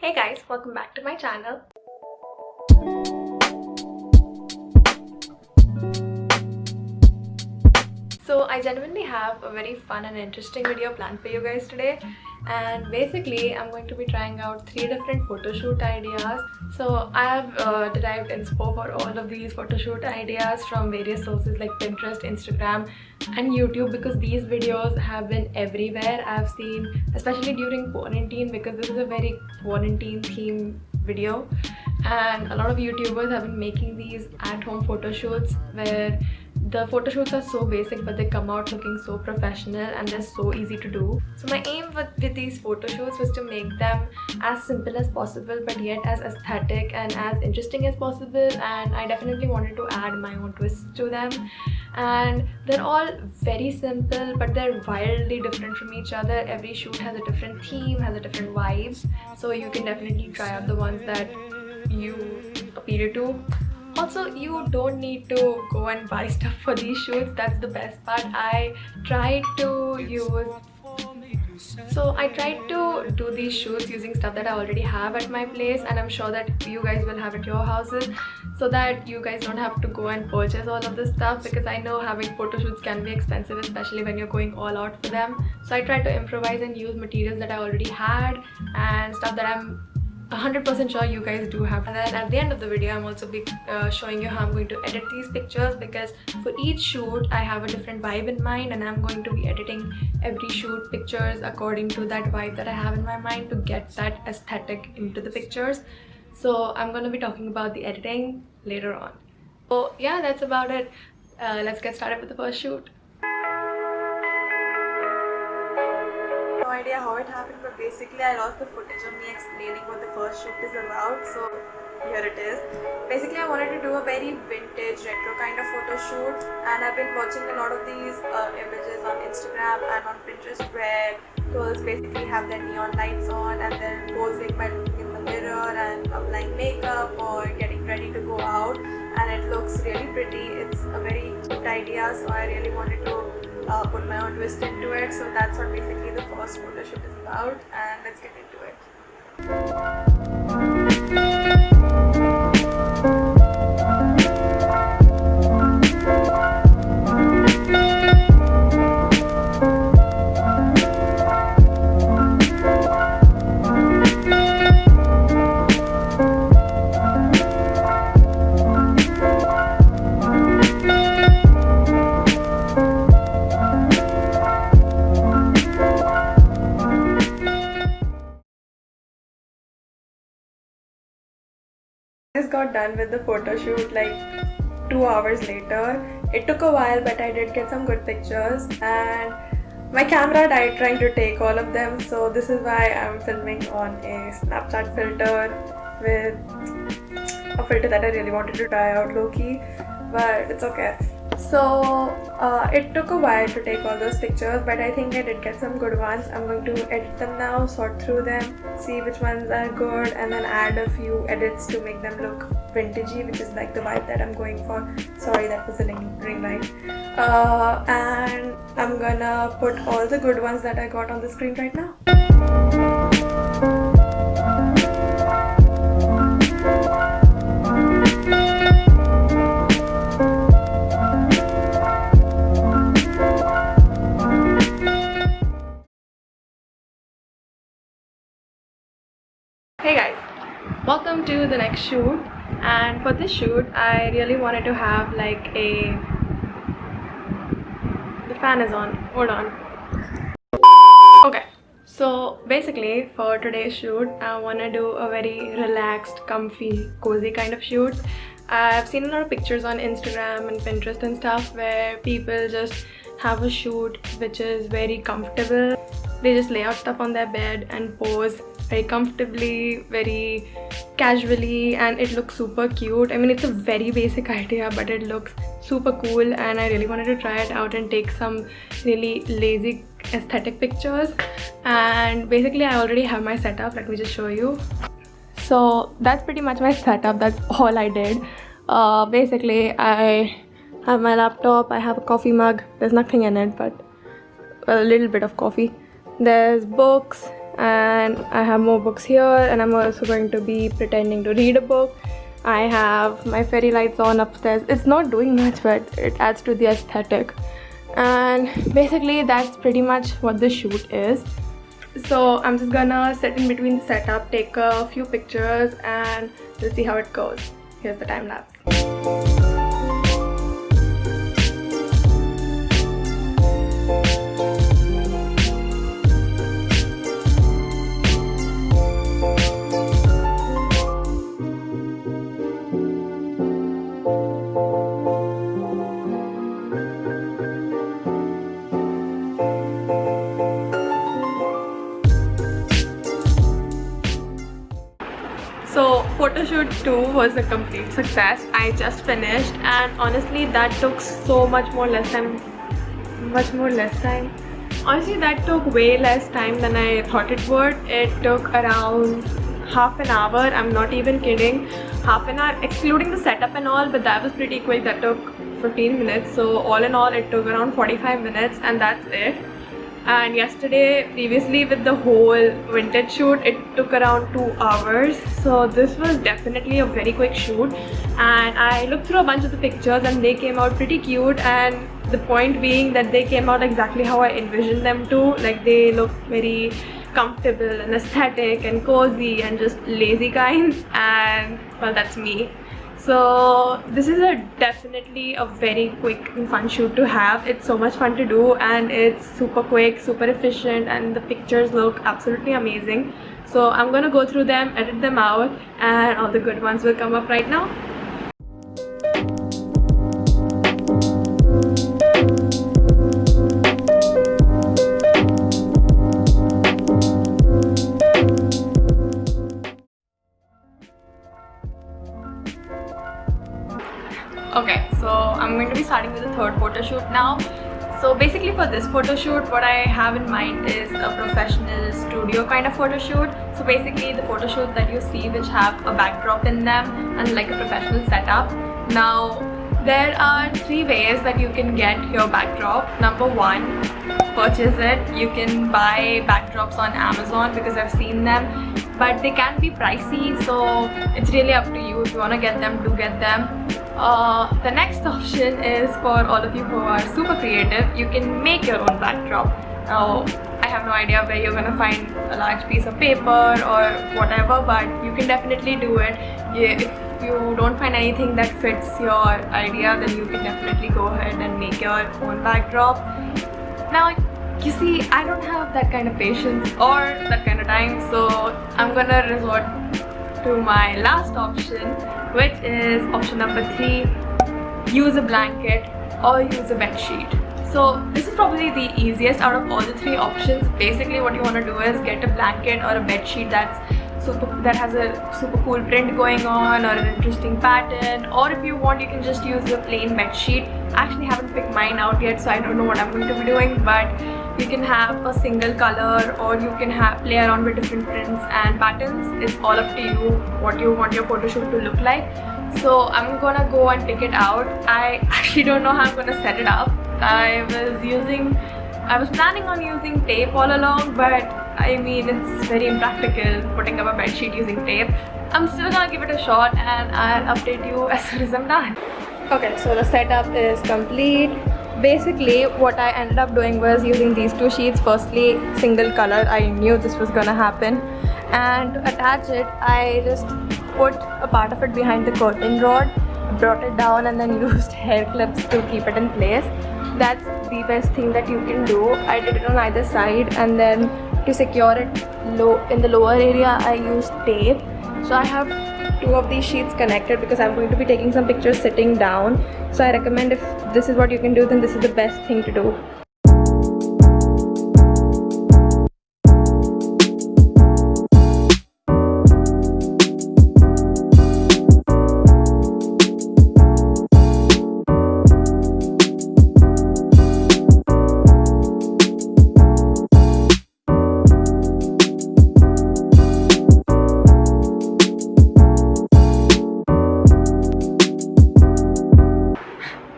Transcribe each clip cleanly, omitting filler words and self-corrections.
Hey guys, welcome back to my channel. So I genuinely have a very fun and interesting video planned for you guys today, and basically I'm going to be trying out 3 different photo shoot ideas. So I have derived inspo for all of these photo shoot ideas from various sources like Pinterest, Instagram and YouTube, because these videos have been everywhere. I've seen, especially during quarantine, because this is a very quarantine theme video, and a lot of YouTubers have been making these at-home photo shoots where the photo shoots are so basic but they come out looking so professional and they're so easy to do. So my aim with these photo shoots was to make them as simple as possible but yet as aesthetic and as interesting as possible, and I definitely wanted to add my own twist to them. And they're all very simple but they're wildly different from each other. Every shoot has a different theme, has a different vibes, so you can definitely try out the ones that you appeal to. Also, you don't need to go and buy stuff for these shoots. That's the best part. I tried to do these shoots using stuff that I already have at my place, and I'm sure that you guys will have at your houses, so that you guys don't have to go and purchase all of this stuff, because I know having photo shoots can be expensive, especially when you're going all out for them. So I tried to improvise and use materials that I already had and stuff that I'm 100% sure you guys do have. And then at the end of the video I'm also be showing you how I'm going to edit these pictures, because for each shoot I have a different vibe in mind and I'm going to be editing every shoot pictures according to that vibe that I have in my mind to get that aesthetic into the pictures. So I'm going to be talking about the editing later on. So yeah, that's about it. Let's get started with the first shoot. No idea how it happened, but basically I lost the footage of me explaining what the first shoot is about, so here it is. Basically I wanted to do a very vintage retro kind of photo shoot, and I've been watching a lot of these images on Instagram and on Pinterest where girls basically have their neon lights on and then posing by looking in the mirror and applying makeup or getting ready to go out, and it looks really pretty. It's a very cute idea, so I really wanted to put my own twist into it. So that's what basically the first photo shoot is about, and let's get into it. Just got done with the photo shoot like 2 hours later. It took a while but I did get some good pictures, and my camera died trying to take all of them, so this is why I'm filming on a Snapchat filter with a filter that I really wanted to try out low-key, but it's okay. So it took a while to take all those pictures, but I think I did get some good ones. I'm going to edit them now, sort through them, see which ones are good, and then add a few edits to make them look vintagey, which is like the vibe that I'm going for. Sorry, that was a ring light. And I'm gonna put all the good ones that I got on the screen right now. Hey guys, welcome to the next shoot. And for this shoot I really wanted to have like the fan is on, hold on. Okay, so basically for today's shoot I want to do a very relaxed, comfy, cozy kind of shoot. I've seen a lot of pictures on Instagram and Pinterest and stuff where people just have a shoot which is very comfortable. They just lay out stuff on their bed and pose very comfortably, very casually, and it looks super cute. I mean, it's a very basic idea but it looks super cool, and I really wanted to try it out and take some really lazy aesthetic pictures. And basically I already have my setup. Let me just show you. So that's pretty much my setup. That's all I did. Basically I have my laptop, I have a coffee mug. There's nothing in it but a little bit of coffee. There's books and I have more books here, and I'm also going to be pretending to read a book. I have my fairy lights on upstairs. It's not doing much, but it adds to the aesthetic. And basically that's pretty much what the shoot is. So I'm just gonna sit in between the setup, take a few pictures, and we'll see how it goes. Here's the time lapse. So photo shoot 2 was a complete success. I just finished, and honestly that took so much more less time. Honestly that took way less time than I thought it would. It took around half an hour. I'm not even kidding. Half an hour excluding the setup and all, but that was pretty quick. That took 15 minutes. So all in all it took around 45 minutes, and that's it. And yesterday, previously with the whole vintage shoot, it took around 2 hours. So this was definitely a very quick shoot, and I looked through a bunch of the pictures and they came out pretty cute. And the point being that they came out exactly how I envisioned them to. Like, they look very comfortable and aesthetic and cozy and just lazy kind, and well, that's me. So this is definitely a very quick and fun shoot to have. It's so much fun to do, and it's super quick, super efficient, and the pictures look absolutely amazing. So I'm gonna go through them, edit them out, and all the good ones will come up right now. Okay, so I'm going to be starting with the third photo shoot now. So basically for this photo shoot, what I have in mind is a professional studio kind of photo shoot. So basically the photo shoots that you see which have a backdrop in them and like a professional setup. Now there are 3 ways that you can get your backdrop. Number 1, purchase it. You can buy backdrops on Amazon because I've seen them, but they can be pricey, so it's really up to you. If you want to get them, do get them. The next option is for all of you who are super creative. You can make your own backdrop. Now I have no idea where you're gonna find a large piece of paper or whatever, but you can definitely do it. If you don't find anything that fits your idea, then you can definitely go ahead and make your own backdrop. Now you see, I don't have that kind of patience or that kind of time, so I'm gonna resort to my last option, which is option number 3. Use a blanket or use a bed sheet. So this is probably the easiest out of all the 3 options. Basically what you want to do is get a blanket or a bed sheet that has a super cool print going on or an interesting pattern, or if you want you can just use a plain bed sheet. I actually haven't picked mine out yet, so I don't know what I'm going to be doing, but you can have a single color or you can play around with different prints and patterns. It's all up to you what you want your photo shoot to look like. So I'm gonna go and pick it out. I actually don't know how I'm gonna set it up. I was planning on using tape all along, but I mean it's very impractical putting up a bed sheet using tape. I'm still gonna give it a shot and I'll update you as soon as I'm done. Okay, so the setup is complete. Basically what I ended up doing was using these 2 sheets. Firstly, single color. I knew this was gonna happen, and to attach it I just put a part of it behind the curtain rod, brought it down, and then used hair clips to keep it in place. That's the best thing that you can do. I did it on either side, and then to secure it in the lower area I used tape. So I have 2 of these sheets connected because I'm going to be taking some pictures sitting down. So I recommend, if this is what you can do, then this is the best thing to do.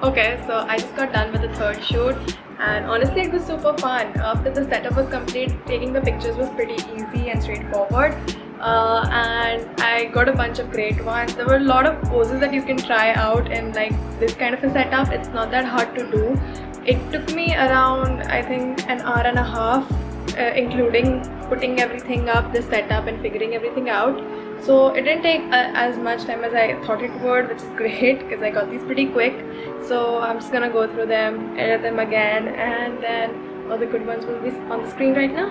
Okay, so I just got done with the third shoot, and honestly it was super fun. After the setup was complete, taking the pictures was pretty easy and straightforward. And I got a bunch of great ones. There were a lot of poses that you can try out in like this kind of a setup. It's not that hard to do. It took me around, I think, an hour and a half, including putting everything up, the setup and figuring everything out. So it didn't take as much time as I thought it would, which is great because I got these pretty quick. So I'm just gonna go through them, edit them again, and then all the good ones will be on the screen right now.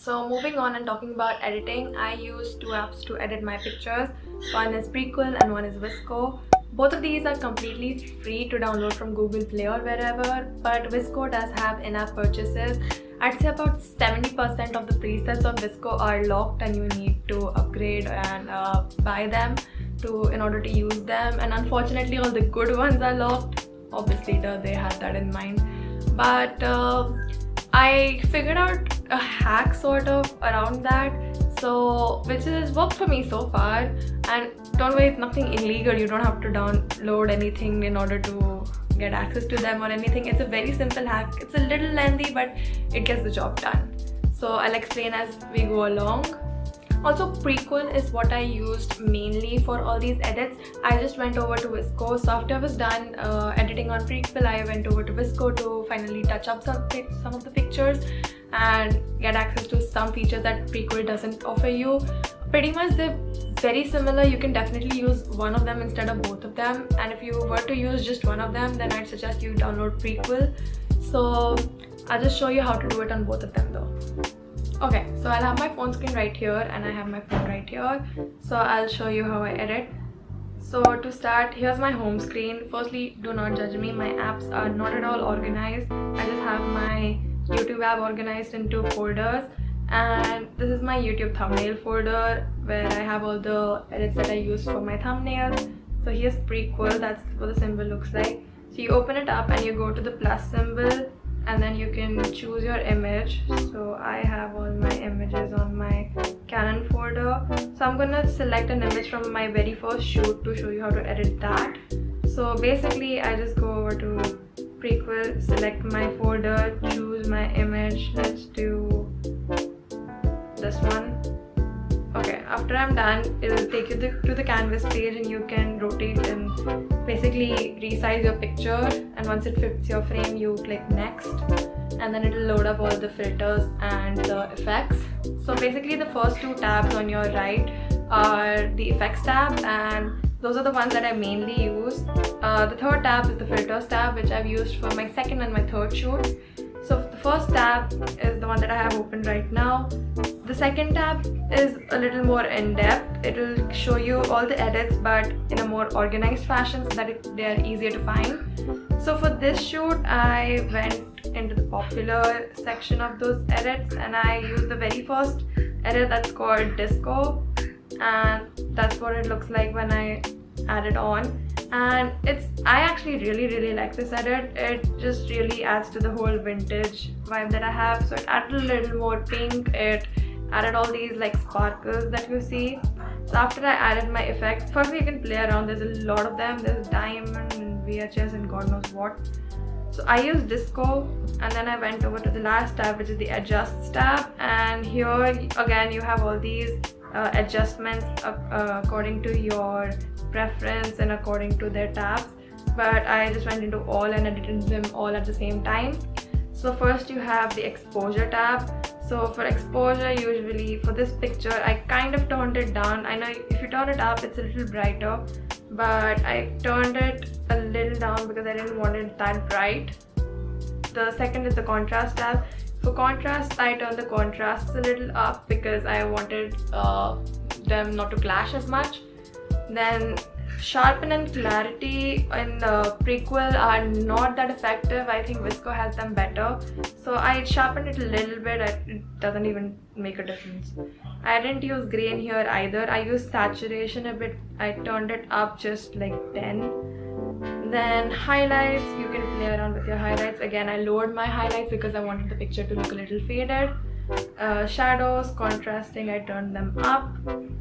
So moving on and talking about editing, I use two apps to edit my pictures. One is Prequel and one is Visco. Both of these are completely free to download from Google Play or wherever, but Visco does have in-app purchases. I'd say about 70% of the presets on Visco are locked and you need to upgrade and buy them in order to use them. And unfortunately all the good ones are locked. Obviously they had that in mind. But I figured out a hack sort of around that, so which has worked for me so far. And don't worry, it's nothing illegal. You don't have to download anything in order to get access to them or anything. It's a very simple hack. It's a little lengthy, but it gets the job done. So I'll explain as we go along. Also, Prequel is what I used mainly for all these edits. I just went over to Visco. So after I was done editing on Prequel, I went over to Visco to finally touch up some of the pictures and get access to some features that Prequel doesn't offer you. Pretty much they're very similar. You can definitely use one of them instead of both of them. And if you were to use just one of them, then I'd suggest you download Prequel. So I'll just show you how to do it on both of them though. Okay, so I'll have my phone screen right here and I have my phone right here. So I'll show you how I edit. So to start, here's my home screen. Firstly, do not judge me. My apps are not at all organized. I just have my YouTube app organized into folders. And this is my YouTube thumbnail folder where I have all the edits that I use for my thumbnails. So here's Prequel, that's what the symbol looks like. So you open it up and you go to the plus symbol, and then you can choose your image. So I have all my images on my Canon folder. So I'm gonna select an image from my very first shoot to show you how to edit that. So basically I just go over to Prequel, select my folder, choose my image. Let's do this one. Okay, after I'm done, it will take you to the canvas page and you can rotate and basically resize your picture, and once it fits your frame you click next and then it will load up all the filters and the effects. So basically the first two tabs on your right are the effects tab, and those are the ones that I mainly use. The third tab is the filters tab, which I've used for my second and my third shoot. So the first tab is the one that I have open right now. The second tab is a little more in-depth. It will show you all the edits but in a more organized fashion so that they are easier to find. So for this shoot, I went into the popular section of those edits and I used the very first edit that's called Disco, and that's what it looks like when I add it on. And I actually really like this edit. It just really adds to the whole vintage vibe that I have. So it added a little more pink, it added all these like sparkles that you see. So after I added my effects, firstly you can play around, there's a lot of them. There's diamond and VHS and god knows what. So I used Disco, and then I went over to the last tab, which is the adjust tab, and here again you have all these adjustments according to your preference and according to their tabs, but I just went into all and edited them all at the same time. So first you have the exposure tab. So for exposure, usually for this picture I kind of turned it down. I know if you turn it up it's a little brighter, but I turned it a little down because I didn't want it that bright. The second is the contrast tab. For contrast, I turned the contrasts a little up because I wanted them not to clash as much. Then sharpen and clarity in the Prequel are not that effective. I think Visco has them better. So I sharpened it a little bit. It doesn't even make a difference. I didn't use grain here either. I used saturation a bit. I turned it up just like 10. Then highlights, you can play around with your highlights. Again, I lowered my highlights because I wanted the picture to look a little faded. Shadows, contrasting, I turned them up.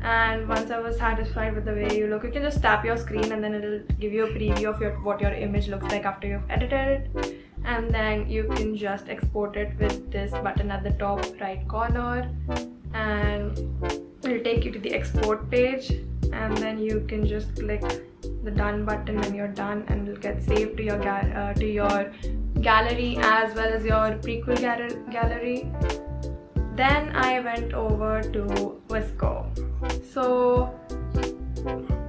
And once I was satisfied with the way you look, you can just tap your screen and then it'll give you a preview of what your image looks like after you've edited it. And then you can just export it with this button at the top right corner, and it'll take you to the export page, and then you can just click the done button when you're done, and it'll get saved to your gallery as well as your prequel gallery. Then I went over to VSCO. So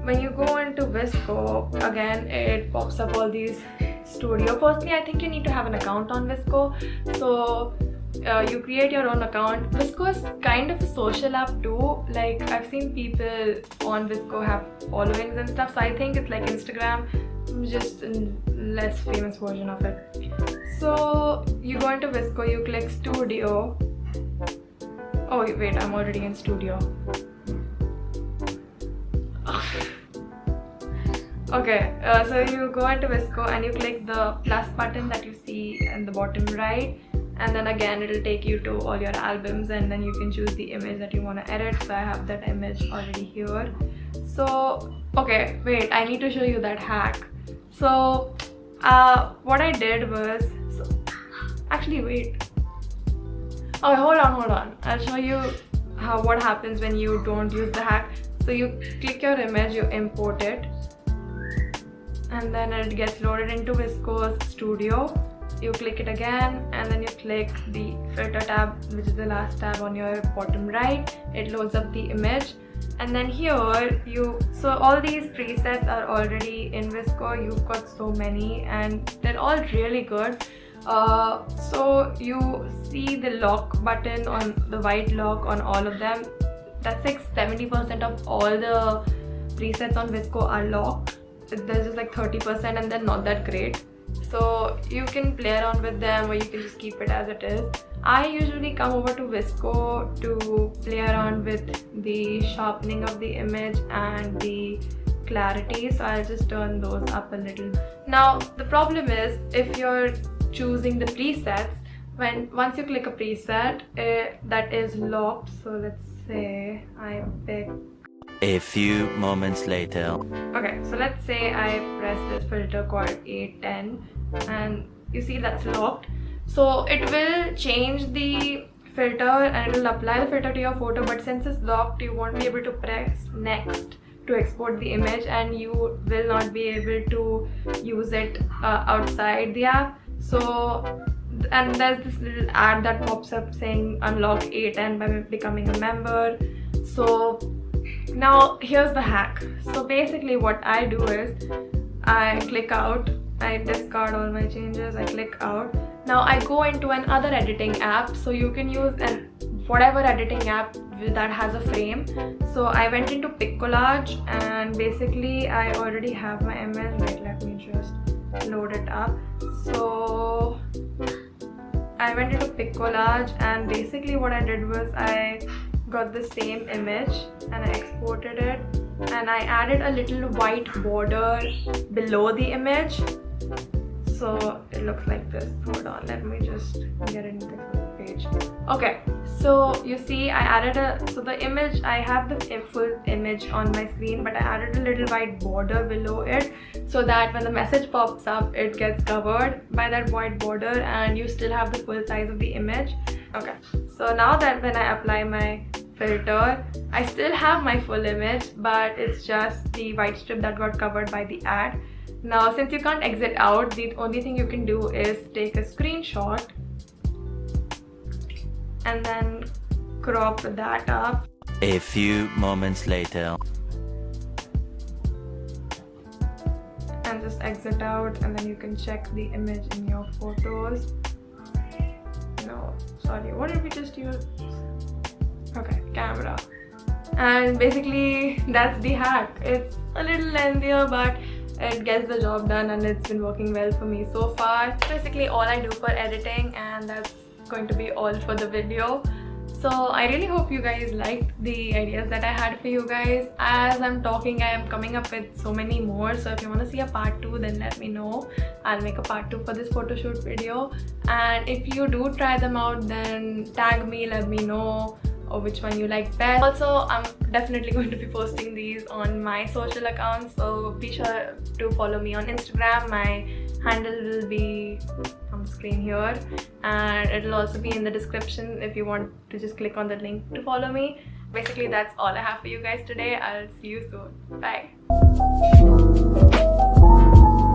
when you go into VSCO, again it pops up all these studio. Firstly, I think you need to have an account on VSCO. So you create your own account. VSCO is kind of a social app too. Like, I've seen people on VSCO have followings and stuff, so I think it's like Instagram, just a less famous version of it. So you go into VSCO, you click studio. Oh wait, I'm already in studio. Okay, so you go into VSCO and you click the plus button that you see in the bottom right, and then again it'll take you to all your albums, and then you can choose the image that you want to edit. So I have that image already here. So okay, wait, I need to show you that hack. So what I did was, actually wait, oh hold on, I'll show you what happens when you don't use the hack. So you click your image, you import it, and then it gets loaded into VSCO Studio. You click it again, and then you click the filter tab, which is the last tab on your bottom right. It loads up the image, and then here so all these presets are already in VSCO. You've got so many, and they're all really good. So you see the lock button on the white lock on all of them. That's like 70% of all the presets on VSCO are locked. There's just like 30% and they're not that great. So you can play around with them, or you can just keep it as it is. I usually come over to VSCO to play around with the sharpening of the image and the clarity, so I'll just turn those up a little. Now the problem is, if you're choosing the presets, once you click a preset that is locked, so let's say I pick a few moments later. Okay, so let's say I press this filter called 810, and you see that's locked. So it will change the filter and it will apply the filter to your photo, but since it's locked, you won't be able to press next to export the image, and you will not be able to use it outside the app. So, and there's this little ad that pops up saying unlock 810 by becoming a member. So now here's the hack. So basically what I do is I click out, I discard all my changes, I click out. Now I go into another editing app. So you can use whatever editing app that has a frame. So I went into Piccollage, and basically I already have my image. Wait, let me just load it up. So I went into Piccollage, and basically what I did was I got the same image and I exported it, and I added a little white border below the image, so it looks like this. Hold on, let me just get into the page. Okay, so you see I added so the image, I have the full image on my screen, but I added a little white border below it, so that when the message pops up, it gets covered by that white border and you still have the full size of the image. Okay, so now that when I apply my filter, I still have my full image, but it's just the white strip that got covered by the ad. Now since you can't exit out, the only thing you can do is take a screenshot and then crop that up. A few moments later. And just exit out, and then you can check the image in your photos. No, sorry, what did we just use? Okay, camera. And basically that's the hack. It's a little lengthier, but it gets the job done, and it's been working well for me so far. Basically all I do for editing, and that's going to be all for the video. So I really hope you guys liked the ideas that I had for you guys. As I'm talking, I am coming up with so many more. So if you want to see a part 2, then let me know. I'll make a part 2 for this photo shoot video. And if you do try them out, then tag me, let me know or which one you like best. Also, I'm definitely going to be posting these on my social accounts, so be sure to follow me on Instagram. My handle will be on the screen here, and it'll also be in the description if you want to just click on the link to follow me. Basically, that's all I have for you guys today. I'll see you soon. Bye.